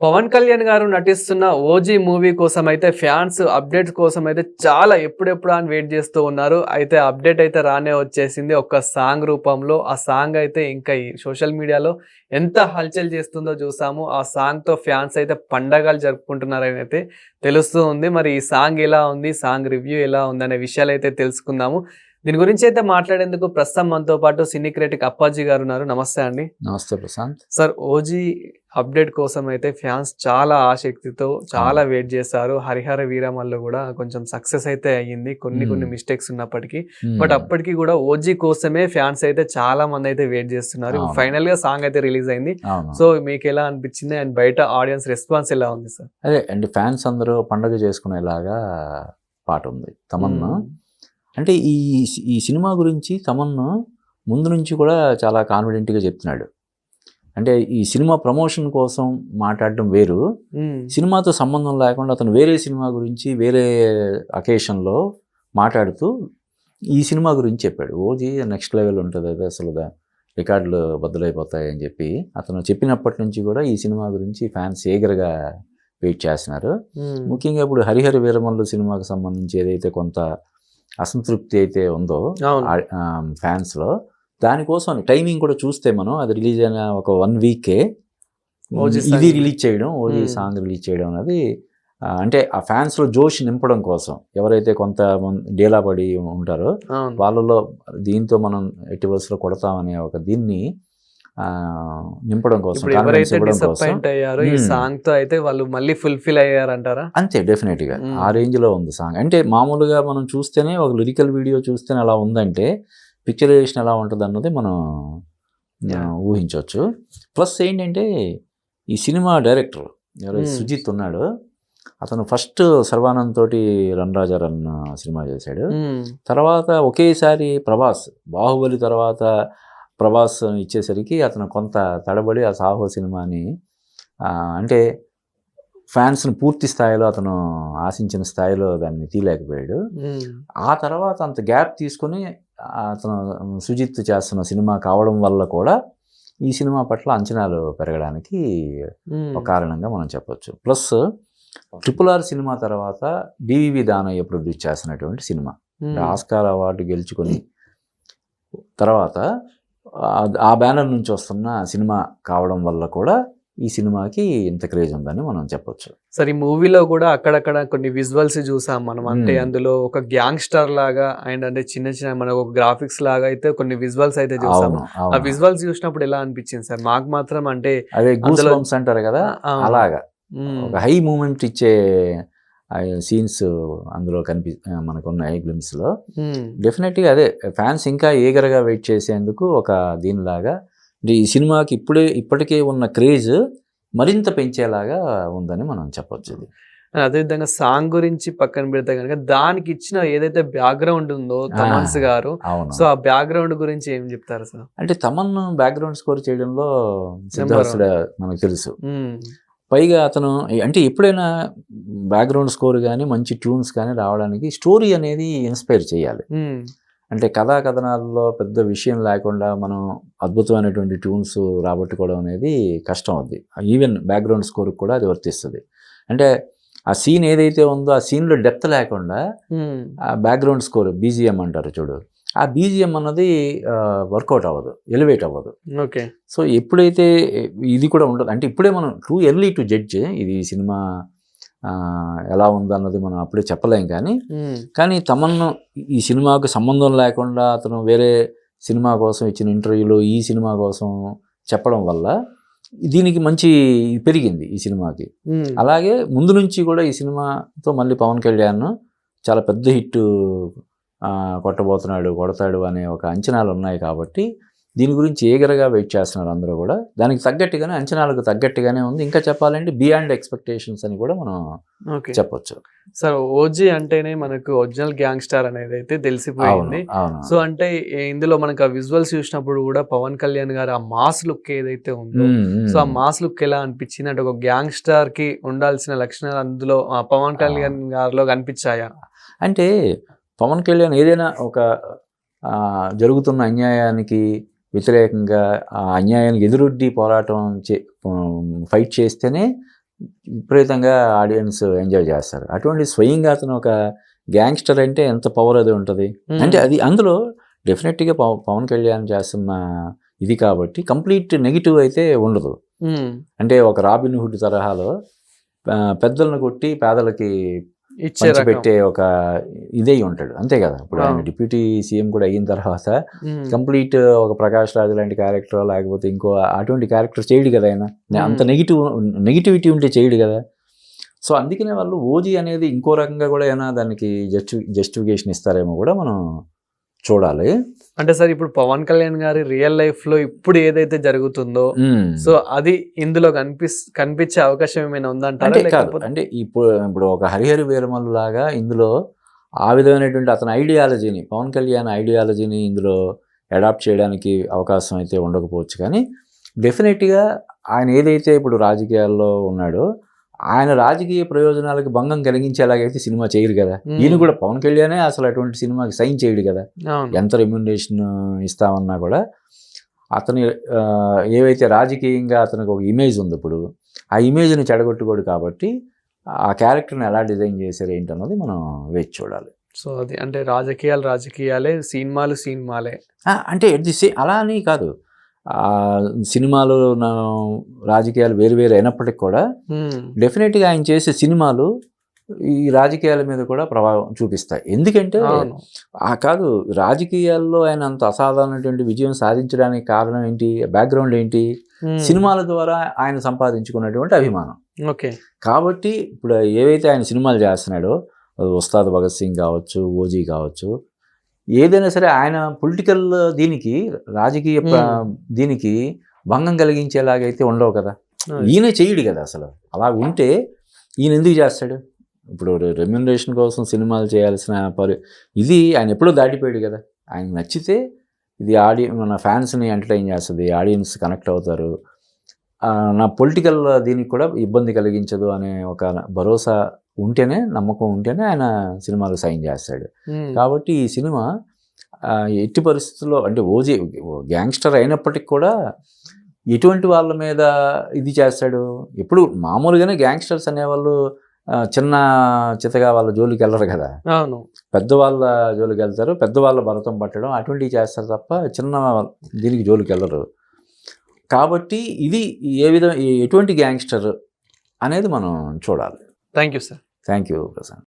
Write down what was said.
పవన్ కళ్యాణ్ గారు నటిస్తున్న 'OG' movie కోసమైతే ఫ్యాన్స్ అప్డేట్స్ కోసమైతే చాలా ఎప్పుడెప్పుడా అని వెయిట్ చేస్తూ ఉన్నారు. అయితే అప్డేట్ అయితే రానే వచ్చేసింది. ఒక సాంగ్ రూపంలో. ఆ సాంగ్ అయితే ఇంకా ఈ సోషల్ మీడియాలో ఎంత హల్చల్ చేస్తుందో చూసాము. ఆ సాంగ్‌తో ఫ్యాన్స్ అయితే పండగలు జరుపుకుంటున్నారని అయితే తెలుస్తూ ఉంది. మరి ఈ సాంగ్ ఎలా ఉంది? సాంగ్ రివ్యూ ఎలా ఉందనే విషయాలైతే తెలుసుకుందాము. దీని గురించి అయితే మాట్లాడేందుకు ప్రస్తుతం మనతో పాటు సినీ క్రిటిక్ అప్పాజీ గారు ఉన్నారు. నమస్తే అండి. నమస్తే ప్రశాంత్. సార్ 'ఓజీ' అప్డేట్ కోసం అయితే ఫ్యాన్స్ చాలా ఆసక్తితో చాలా అవును. వెయిట్ చేశారు. 'హరిహర వీరమల్లు' కూడా కొంచెం సక్సెస్ అయితే అయ్యింది. కొన్ని హ్మ్. కొన్ని మిస్టేక్స్ ఉన్నప్పటికీ. బట్ హ్మ్. అప్పటికి కూడా 'ఓజీ' కోసమే ఫ్యాన్స్ అయితే చాలా మంది అయితే వెయిట్ చేస్తున్నారు. అవును. ఫైనల్‌గా సాంగ్ అయితే రిలీజ్ అయింది. అవును. సో మీకెలా అనిపించింది? అండ్ బయట ఆడియన్స్ రెస్పాన్స్ ఎలా ఉంది సార్? అదే అండి, ఫ్యాన్స్ అందరూ పండగ చేసుకునేలాగా పాటుంది 'తమన్నా'. హ్మ్. అంటే ఈ సినిమా గురించి తమన్నా ముందు నుంచి కూడా చాలా కాన్ఫిడెంట్‌గా చెప్తున్నాడు. అంటే ఈ సినిమా ప్రమోషన్ కోసం మాట్లాడడం వేరు. హ్మ్. సినిమాతో సంబంధం లేకుండా అతను వేరే సినిమా గురించి వేరే అకేషన్‌లో మాట్లాడుతూ ఈ సినిమా గురించి చెప్పాడు. 'ఓజీ' నెక్స్ట్ లెవెల్ ఉంటది. అది అసలు రికార్డులు బద్దలైపోతాయి అని చెప్పి అతను చెప్పినప్పటి నుంచి కూడా ఈ సినిమా గురించి ఫ్యాన్స్ ఈగర్‌గా వెయిట్ చేస్తున్నారు. హ్మ్. ముఖ్యంగా ఇప్పుడు 'హరిహర వీరమల్లు' సినిమాకి సంబంధించి ఏదైతే కొంత అసంతృప్తి అయితే ఉందో అవును. ఫ్యాన్స్‌లో, దానికోసం టైమింగ్ కూడా చూస్తే మనం అది రిలీజ్ అయిన ఒక 1 వీకే 'ఓజీ' ఇది సాంగ్. రిలీజ్ చేయడం, 'ఓజీ' హ్మ్. సాంగ్ రిలీజ్ చేయడం అనేది అంటే ఆ ఫ్యాన్స్‌లో జోష్ నింపడం కోసం ఎవరైతే డీలా పడి ఉంటారో అవును. వాళ్ళలో దీంతో మనం ఎట్టి బస్సులో కొడతామనే ఒక దీన్ని నింపడం కోసం, ఇప్పుడు కాన్ఫిడెన్స్ ఎవరైతే ఇవ్వడం కోసం. డిసప్పాయింట్ అయ్యారో ఈ హ్మ్. సాంగ్‌తో అయితే వాళ్ళు మళ్ళీ ఫుల్‌ఫిల్ అయ్యారంటారా? అంతే డెఫినెట్‌గా. ఆ హ్మ్. రేంజ్‌లో ఉంది సాంగ్. అంటే మామూలుగా మనం చూస్తేనే ఒక లిరికల్ వీడియో చూస్తేనే అలా ఉందంటే, పిక్చరైజేషన్ ఎలా ఉంటదన్నది మనం యాహ్! ఊహించొచ్చు. ప్లస్ ఏంటంటే, ఈ సినిమా డైరెక్టర్ ఎవరైతే హ్మ్. సుజిత్ ఉన్నాడో, అతను ఫస్ట్ 'శర్వానంద్' తోటి 'రన్ రాజా రన్' సినిమా చేశాడు. హ్మ్. తర్వాత ఒకేసారి 'బాహుబలి' తర్వాత 'ప్రభాస్' ఇచ్చేసరికి అతను కొంత తడబడి ఆ 'సాహో' సినిమాని అంటే ఫ్యాన్స్‌ని పూర్తి స్థాయిలో అతను ఆశించిన స్థాయిలో దాన్ని తీయలేకపోయాడు. హ్మ్. ఆ తర్వాత అంత గ్యాప్ తీసుకొని అతను సుజిత్ చేస్తున్న సినిమా కావడం వల్ల కూడా ఈ సినిమా పట్ల అంచనాలు పెరగడానికి హ్మ్. ఒక కారణంగా మనం చెప్పొచ్చు. ప్లస్ 'ట్రిపుల్ ఆర్' సినిమా తర్వాత 'డివివి దానయ్య' ప్రొడ్యూస్ చేస్తున్నటువంటి సినిమా. అంటే హ్మ్. ఆస్కార్ అవార్డు గెలుచుకొని తర్వాత ఆ బ్యానర్ నుంచి వస్తున్న సినిమా కావడం వల్ల కూడా ఈ సినిమాకి ఇంత క్రేజ్ ఉందని మనం చెప్పొచ్చు. సరే ఈ మూవీలో గూడా అక్కడక్కడ కొన్ని విజువల్స్ జూసాం మనం. అంటే హ్మ్. అందులో ఒక గ్యాంగ్‌స్టర్ లాగా అండ్ అంటే చిన్న చిన్న మనకు ఒక గ్రాఫిక్స్ లాగా అయితే కొన్ని విజువల్స్ అయితే జూసాము. అవును. ఆ అవును. విజువల్స్ జూసినప్పుడు ఎలా అనిపిచ్చింది సార్? మాకు మాత్రం అంటే అదే గూస్ అందులో బంప్స్ అంటారు కదా! అవును. అలాగా. హ్మ్. ఒక హై మూవ్‌మెంట్ ఇచ్చే సీన్స్ అందులో మనకున్నాయి గ్లింప్స్‌లో. హ్మ్. డెఫినెట్‌గా అదే ఫ్యాన్స్ ఇంకా ఈగర్‌గా వెయిట్ చేసేందుకు ఒక దీనిలాగా ఈ సినిమాకి ఇప్పటికే ఉన్న క్రేజ్ మరింత పెంచేలాగా ఉందని మనం చెప్పొచ్చు ఇది. అదే విధంగా సాంగ్ గురించి పక్కన పెడితే గనక దానికిచ్చిన ఏదైతే బ్యాక్‌గ్రౌండ్ ఉందో ఆ! తమన్స్ గారు. అవును. సో, ఆ బ్యాక్‌గ్రౌండ్ గురించి ఏం జెప్తారు సార్? అంటే తమన్ బ్యాక్‌గ్రౌండ్ స్కోర్ చేయడంలో నంబర్ వన్. సిద్ధార్థుడే మనకు తెలుసు. హ్మ్. పైగా అతను అంటే ఎప్పుడైనా బ్యాక్‌గ్రౌండ్ స్కోర్ గాని, మంచి ట్యూన్స్ కానీ రావడానికి స్టోరీ అనేది ఇన్‌స్పైర్ చేయాలి. హ్మ్. అంటే కథా కథనాల్లో పెద్ద విషయం లేకుండా మనం అద్భుతమైనటువంటి ట్యూన్స్ రాబట్టుకోవడం అనేది కష్టం అవుద్ది. ఈవెన్ బ్యాక్‌గ్రౌండ్ స్కోర్‌కి కూడా అది వర్తిస్తది. అంటే ఆ సీన్ ఏదైతే ఉందో ఆ సీన్‌లో డెప్త్ లేకుండా హ్మ్. ఆ బ్యాక్‌గ్రౌండ్ స్కోర్ బీజీఎం అంటారు చూడు. ఆ బీజీఎం అన్నది వర్కౌట్ అవ్వదు. ఎలివేట్ అవ్వదు. ఓకే. సో, ఎప్పుడైతే ఇది కూడా ఉండదు. అంటే ఇప్పుడే మనం టూ ఎర్లీ టు జడ్జ్ ఇది సినిమా ఎలా ఉందన్నది మనం అప్పుడే చెప్పలేం కానీ, హ్మ్. కానీ తమన్ను ఈ సినిమాకు సంబంధం లేకుండా అతను వేరే సినిమా కోసం ఇచ్చిన ఇంటర్వ్యూలో ఈ సినిమా కోసం చెప్పడం వల్ల దీనికి మంచి పెరిగింది ఈ సినిమాకి. హ్మ్. అలాగే ముందు నుంచి కూడా ఈ సినిమాతో మళ్ళీ పవన్ కళ్యాణ్ చాలా పెద్ద హిట్టు కొడతాడు అనే ఒక అంచనాలున్నాయి కాబట్టి దీని గురించి ఈగర్‌గా వెయిట్ చేస్తున్నారు అందరూ గూడా. దానికి తగ్గట్టుగానే అంచనాలకు తగ్గట్టుగానే ఉంది. ఇంకా చెప్పాలంటే బియాండ్ ఎక్స్‌పెక్టేషన్స్ అని కూడా మనం ఓకే. చెప్పొచ్చు. సార్ 'ఓజీ' అంటేనే మనకు ఒరిజినల్ గ్యాంగ్‌స్టర్ అనేదైతే అవును. తెలిసిపోయింది. అవును. సో, అంటే ఇందులో మనకు ఆ విజువల్స్ చూసినప్పుడు గూడా పవన్ కళ్యాణ్ గారు ఆ మాస్ లుక్ ఏదైతే ఉందో, హ్మ్. సో, ఆ హ్మ్. మాస్ లుక్ ఎలా అనిపించింది? అంటే ఒక గ్యాంగ్‌స్టర్‌కి ఉండాల్సిన లక్షణాలు అందులో పవన్ ఆ! కళ్యాణ్ గారిలో కనిపించాయా? అంటే పవన్ కళ్యాణ్ ఏదైనా ఒక జరుగుతున్న అన్యాయానికి వ్యతిరేకంగా ఆ అన్యాయానికి ఎదురొడ్డి పోరాటం ఫైట్ చేస్తేనే విపరీతంగా ఆడియన్స్ ఎంజాయ్ చేస్తారు. అటువంటి స్వయంగా అతను ఒక గ్యాంగ్స్టర్ అంటే ఎంత పవర్ అది ఉంటుంది. అంటే అది అందులో డెఫినెట్గా పవన్ కళ్యాణ్ చేస్తున్న ఇది కాబట్టి కంప్లీట్ నెగిటివ్ అయితే ఉండదు. అంటే ఒక రాబిన్ హుడ్ తరహాలో పెద్దలను కొట్టి పేదలకి పంచిపెట్టే ఒక ఇదే ఉంటాడు, అంతే కదా. ఇప్పుడు ఆయన డిప్యూటీ సీఎం కూడా అయిన తర్వాత కంప్లీట్ ఒక ప్రకాష్ రాజ్ లాంటి క్యారెక్టర్ లేకపోతే ఇంకో అటువంటి క్యారెక్టర్ చేయడు కదా ఆయన. అంత నెగిటివిటీ ఉంటే చేయడు కదా. సో అందుకనే వాళ్ళు ఓజీ అనేది ఇంకో రకంగా కూడా ఏమైనా దానికి జస్టిఫికేషన్ ఇస్తారేమో కూడా మనం చూడాలి. అంటే సార్ ఇప్పుడు పవన్ కళ్యాణ్ గారి రియల్ లైఫ్ లో ఇప్పుడు ఏదైతే జరుగుతుందో సో అది ఇందులో కనిపించే అవకాశం ఏమైనా ఉందంటారా? అంటే ఇప్పుడు ఒక హరిహరి వీరమల్లు లాగా ఇందులో ఆ విధమైనటువంటి అతని ఐడియాలజీని, పవన్ కళ్యాణ్ ఐడియాలజీని ఇందులో అడాప్ట్ చేయడానికి అవకాశం అయితే ఉండకపోవచ్చు. కానీ డెఫినెట్గా ఆయన ఏదైతే ఇప్పుడు రాజకీయాల్లో ఉన్నాడో ఆయన రాజకీయ ప్రయోజనాలకు భంగం కలిగించేలాగైతే సినిమా చేయరు కదా. ఈయన కూడా పవన్ కళ్యాణే అసలు అటువంటి సినిమాకి సైన్ చేయడు కదా. ఎంత రెమ్యునరేషన్ ఇస్తామన్నా కూడా అతని ఏవైతే రాజకీయంగా అతనికి ఒక ఇమేజ్ ఉంది, ఇప్పుడు ఆ ఇమేజ్ని చెడగొట్టుకోడు కాబట్టి ఆ క్యారెక్టర్ని ఎలా డిజైన్ చేశారు ఏంటన్నది మనం వేచి చూడాలి. సో అది అంటే రాజకీయాలే, సినిమాలే అంటే అలా అని కాదు. సినిమాలు రాజకీయాలు వేరు అయినప్పటికీ కూడా డెఫినెట్గా ఆయన చేసే సినిమాలు ఈ రాజకీయాల మీద కూడా ప్రభావం చూపిస్తాయి. ఎందుకంటే కాదు, రాజకీయాల్లో ఆయన అంత అసాధారణటువంటి విజయం సాధించడానికి కారణం ఏంటి, బ్యాక్గ్రౌండ్ ఏంటి, సినిమాల ద్వారా ఆయన సంపాదించుకున్నటువంటి అభిమానం. ఓకే, కాబట్టి ఇప్పుడు ఏవైతే ఆయన సినిమాలు చేస్తున్నాడో ఉస్తాద్ భగత్ సింగ్ కావచ్చు, ఓజీ కావచ్చు, ఏదైనా సరే ఆయన పొలిటికల్ దీనికి, రాజకీయ దీనికి భంగం కలిగించేలాగైతే ఉండవు కదా. ఈయన చేయడు కదా అసలు. అలా ఉంటే ఈయన ఎందుకు చేస్తాడు? ఇప్పుడు రెమ్యునరేషన్ కోసం సినిమాలు చేయాల్సిన ఇది ఆయన ఎప్పుడో దాటిపోయాడు కదా. ఆయన నచ్చితే ఇది మన ఫ్యాన్స్ని ఎంటర్టైన్ చేస్తుంది, ఆడియన్స్ కనెక్ట్ అవుతారు, నా పొలిటికల్ దీనికి కూడా ఇబ్బంది కలిగించదు అనే ఒక భరోసా ఉంటేనే, నమ్మకం ఉంటేనే ఆయన సినిమాలు సైన్ చేస్తాడు. కాబట్టి ఈ సినిమా ఎట్టి పరిస్థితుల్లో అంటే ఓజీ గ్యాంగ్స్టర్ అయినప్పటికీ కూడా ఎటువంటి వాళ్ళ మీద ఇది చేస్తాడు? ఎప్పుడు మామూలుగానే గ్యాంగ్స్టర్స్ అనేవాళ్ళు చిన్న చితగా వాళ్ళ జోలికి వెళ్ళరు కదా. పెద్దవాళ్ళ జోలికి వెళ్తారు, పెద్దవాళ్ళ భరతం పట్టడం అటువంటివి చేస్తారు తప్ప చిన్న దీనికి జోలికి వెళ్ళరు. కాబట్టి ఇది ఎటువంటి గ్యాంగ్స్టర్ అనేది మనం చూడాలి. Thank you sir. Thank you Prashanth.